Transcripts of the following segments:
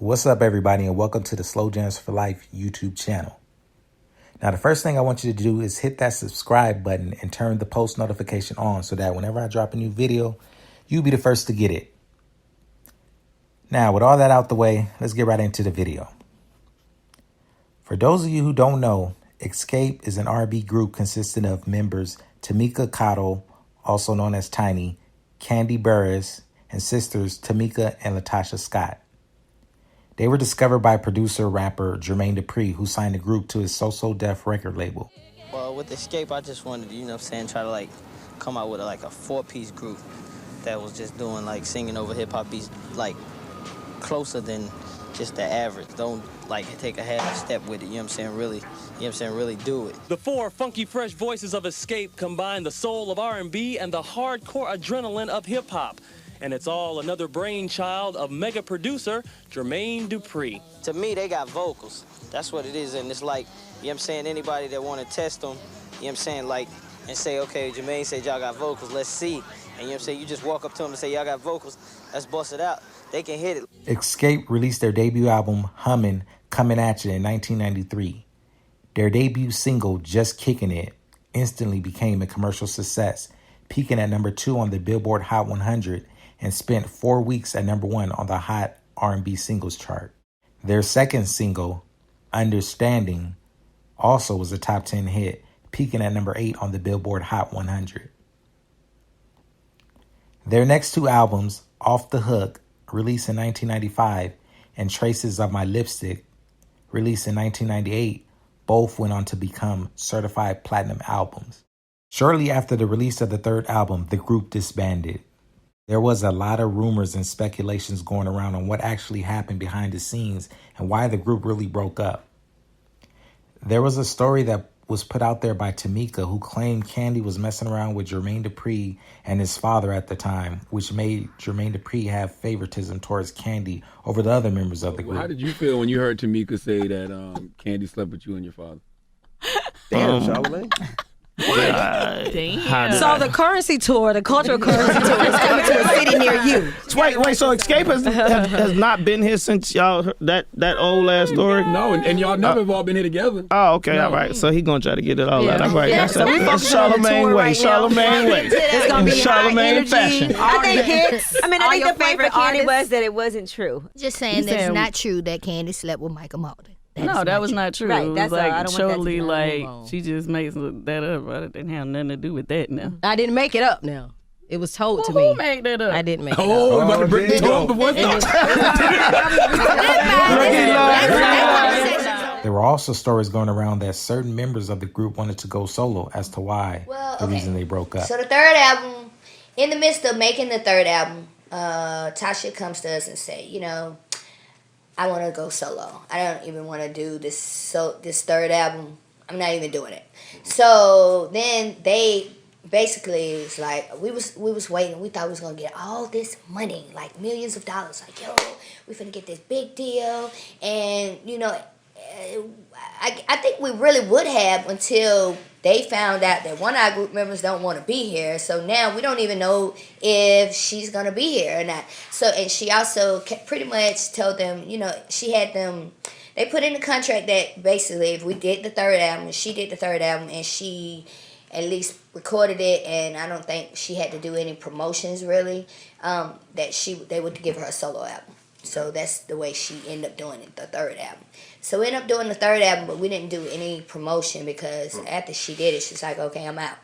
What's up, everybody, and welcome to the Slow Jams for Life YouTube channel. Now, the first thing I want you to do is hit that subscribe button and turn the post notification on so that whenever I drop a new video, you'll be the first to get it. Now, with all that out the way, let's get right into the video. For those of you who don't know, Xscape is an R&B group consisting of members Tamika Cottle, also known as Tiny, Kandi Burruss, and sisters Tamika and Latasha Scott. They were discovered by producer-rapper Jermaine Dupri, who signed the group to his So Def record label. Well, with Xscape, I just wanted to, try to come out with a 4-piece group that was just doing singing over hip-hop beats closer than just the average. Don't take a half step with it, really do it. The four funky fresh voices of Xscape combine the soul of R&B and the hardcore adrenaline of hip-hop. And it's all another brainchild of mega producer Jermaine Dupri. To me, they got vocals. That's what it is. And it's anybody that want to test them, and say, okay, Jermaine said y'all got vocals, let's see. And you just walk up to them and say, y'all got vocals, let's bust it out. They can hit it. Xscape released their debut album, Hummin', Coming At You, in 1993. Their debut single, Just Kicking It, instantly became a commercial success, peaking at number 2 on the Billboard Hot 100 and spent 4 weeks at number 1 on the Hot R&B Singles chart. Their second single, Understanding, also was a top 10 hit, peaking at number 8 on the Billboard Hot 100. Their next 2 albums, Off the Hook, released in 1995, and Traces of My Lipstick, released in 1998, both went on to become certified platinum albums. Shortly after the release of the third album, the group disbanded. There was a lot of rumors and speculations going around on what actually happened behind the scenes and why the group really broke up. There was a story that was put out there by Tamika, who claimed Kandi was messing around with Jermaine Dupri and his father at the time, which made Jermaine Dupri have favoritism towards Kandi over the other members of the group. How did you feel when you heard Tamika say that Kandi slept with you and your father? Damn, Charlamagne. Damn. So the currency tour, the cultural currency tour is coming to a city near you. Wait, so Xscape has not been here since y'all heard that old ass story? No, and y'all never have all been here together. Oh, okay, all right. So he gonna try to get it all out. All right, Yeah, so we focus on the tour right now. Charlamagne way. It's gonna be high Charlamagne energy. fashion. I think hits. I think the favorite Kandi was that it wasn't true. Just saying that it's not true that Kandi slept with Michael Malden. That was not true. Right, it was that's all. I don't want that to be totally she just made that up. But it didn't have nothing to do with that now. I didn't make it up now. It was told to Who me. made that up? I didn't make it up. Oh, about to bring the talk before There were also stories going around that certain members of the group wanted to go solo as to why, the reason they broke up. So the third album, in the midst of making the third album, Tasha comes to us and say, I want to go solo. I don't even want to do this third album. I'm not even doing it. So then they basically was like, we was waiting. We thought we was gonna get all this money, like millions of dollars. Like, yo, we finna get this big deal, and I think we really would have until they found out that one of our group members don't want to be here. So now we don't even know if she's going to be here or not. So, and she also pretty much told them, she had them, they put in the contract that basically if we did the third album, she did the third album, and she at least recorded it, and I don't think she had to do any promotions really, that they would give her a solo album. So that's the way she ended up doing it, the third album. So we ended up doing the third album, but we didn't do any promotion because after she did it, she's like, okay, I'm out.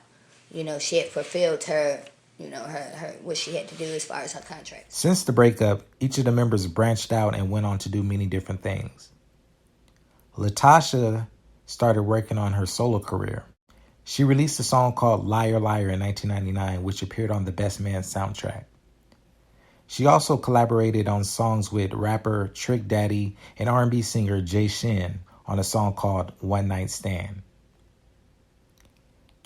She had fulfilled her, her what she had to do as far as her contract. Since the breakup, each of the members branched out and went on to do many different things. Latasha started working on her solo career. She released a song called Liar Liar in 1999, which appeared on the Best Man soundtrack. She also collaborated on songs with rapper Trick Daddy and R&B singer Jay Shin on a song called One Night Stand.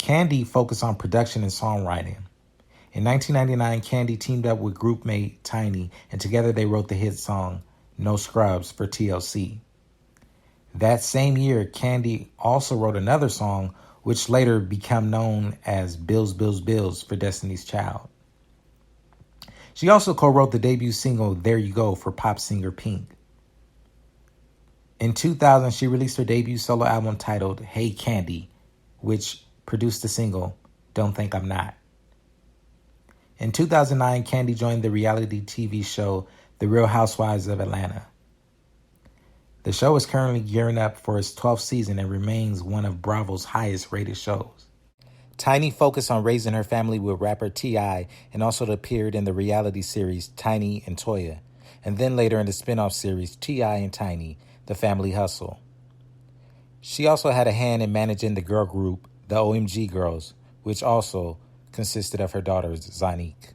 Kandi focused on production and songwriting. In 1999, Kandi teamed up with groupmate Tiny, and together they wrote the hit song No Scrubs for TLC. That same year, Kandi also wrote another song, which later became known as Bills, Bills, Bills for Destiny's Child. She also co-wrote the debut single There You Go for pop singer Pink. In 2000, she released her debut solo album titled Hey Candy, which produced the single Don't Think I'm Not. In 2009, Candy joined the reality TV show The Real Housewives of Atlanta. The show is currently gearing up for its 12th season and remains one of Bravo's highest rated shows. Tiny focused on raising her family with rapper T.I. and also appeared in the reality series Tiny and Toya, and then later in the spin-off series T.I. and Tiny, The Family Hustle. She also had a hand in managing the girl group, the OMG Girls, which also consisted of her daughter, Zanique.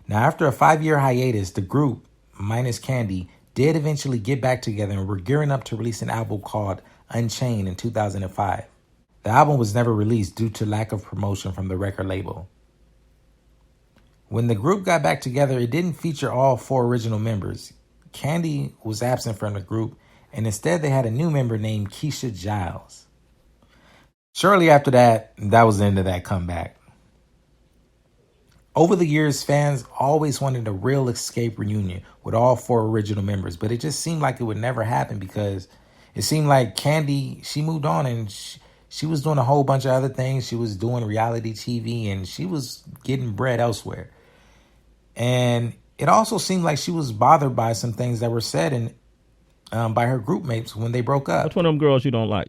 Now, after a 5-year hiatus, the group, minus Candy, did eventually get back together and were gearing up to release an album called Unchained in 2005. The album was never released due to lack of promotion from the record label. When the group got back together, it didn't feature all 4 original members. Candy was absent from the group, and instead they had a new member named Keisha Giles. Shortly after that, that was the end of that comeback. Over the years, fans always wanted a real Xscape reunion with all 4 original members, but it just seemed like it would never happen because it seemed like Candy, she moved on and she was doing a whole bunch of other things. She was doing reality TV and she was getting bread elsewhere. And it also seemed like she was bothered by some things that were said by her group mates when they broke up. Which one of them girls you don't like?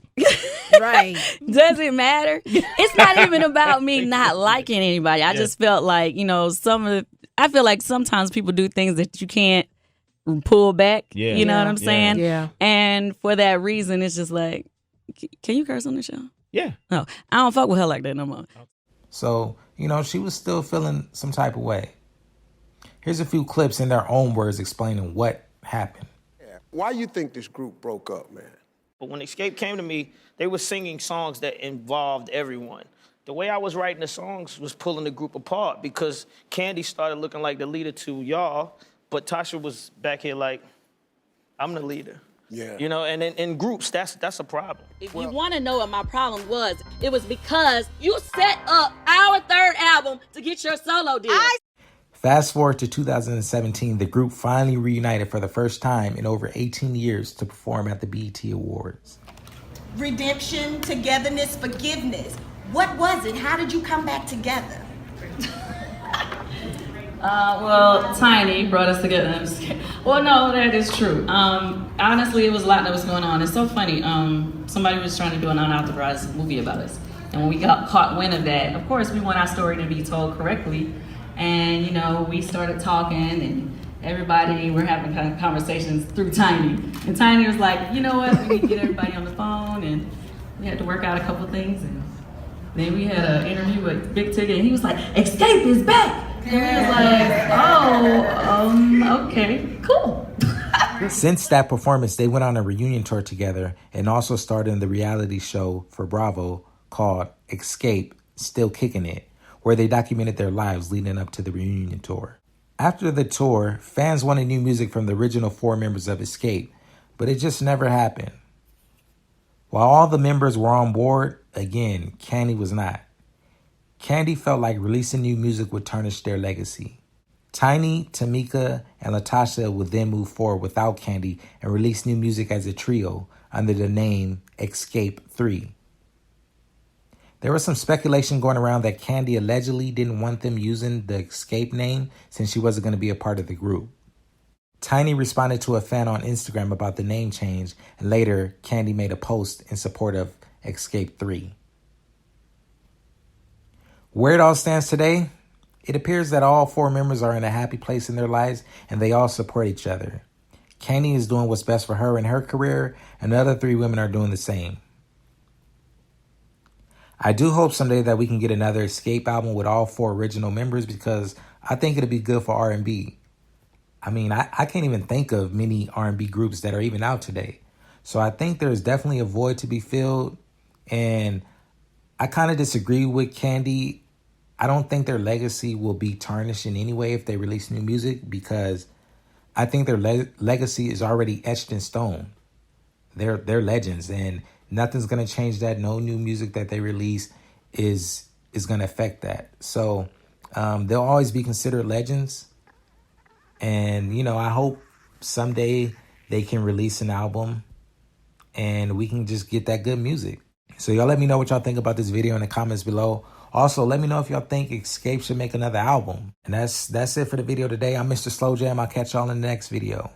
Right. Does it matter? It's not even about me not liking anybody. I just felt like, I feel like sometimes people do things that you can't pull back. Yeah. You know what I'm saying? Yeah. And for that reason, it's just like, can you curse on the show? Yeah. No, I don't fuck with her like that no more. So, she was still feeling some type of way. Here's a few clips in their own words explaining what happened. Why you think this group broke up, man? But when Xscape came to me, they were singing songs that involved everyone. The way I was writing the songs was pulling the group apart because Candy started looking like the leader to y'all, but Tasha was back here like, I'm the leader. Yeah. And in groups, that's a problem. If you want to know what my problem was, it was because you set up our 3rd album to get your solo deal. Fast forward to 2017, the group finally reunited for the first time in over 18 years to perform at the BET Awards. Redemption, togetherness, forgiveness. What was it? How did you come back together? Well, Tiny brought us together. Well, no, that is true. Honestly, it was a lot that was going on. It's so funny. Somebody was trying to do an unauthorized movie about us. And when we got caught wind of that, of course, we want our story to be told correctly. And, we started talking and everybody, we're having kind of conversations through Tiny. And Tiny was like, you know what, we need to get everybody on the phone. And we had to work out a couple things. And then we had an interview with Big Ticket and he was like, Xscape is back. And we was like, okay, cool. Since that performance, they went on a reunion tour together and also starred in the reality show for Bravo called Xscape, Still Kicking It, where they documented their lives leading up to the reunion tour. After the tour, fans wanted new music from the original 4 members of Xscape, but it just never happened. While all the members were on board, again, Candy was not. Candy felt like releasing new music would tarnish their legacy. Tiny, Tamika, and Latasha would then move forward without Candy and release new music as a trio under the name Xscape 3. There was some speculation going around that Candy allegedly didn't want them using the Xscape name since she wasn't going to be a part of the group. Tiny responded to a fan on Instagram about the name change, and later Candy made a post in support of Xscape 3. Where it all stands today, it appears that all 4 members are in a happy place in their lives and they all support each other. Candy is doing what's best for her in her career, and the other 3 women are doing the same. I do hope someday that we can get another Xscape album with all 4 original members because I think it'll be good for R&B. I mean, I can't even think of many R&B groups that are even out today. So I think there's definitely a void to be filled. And I kind of disagree with Candy. I don't think their legacy will be tarnished in any way if they release new music because I think their legacy is already etched in stone. They're legends and nothing's going to change that. No new music that they release is going to affect that. So they'll always be considered legends. And, I hope someday they can release an album and we can just get that good music. So y'all let me know what y'all think about this video in the comments below. Also, let me know if y'all think Xscape should make another album. And that's it for the video today. I'm Mr. Slow Jam. I'll catch y'all in the next video.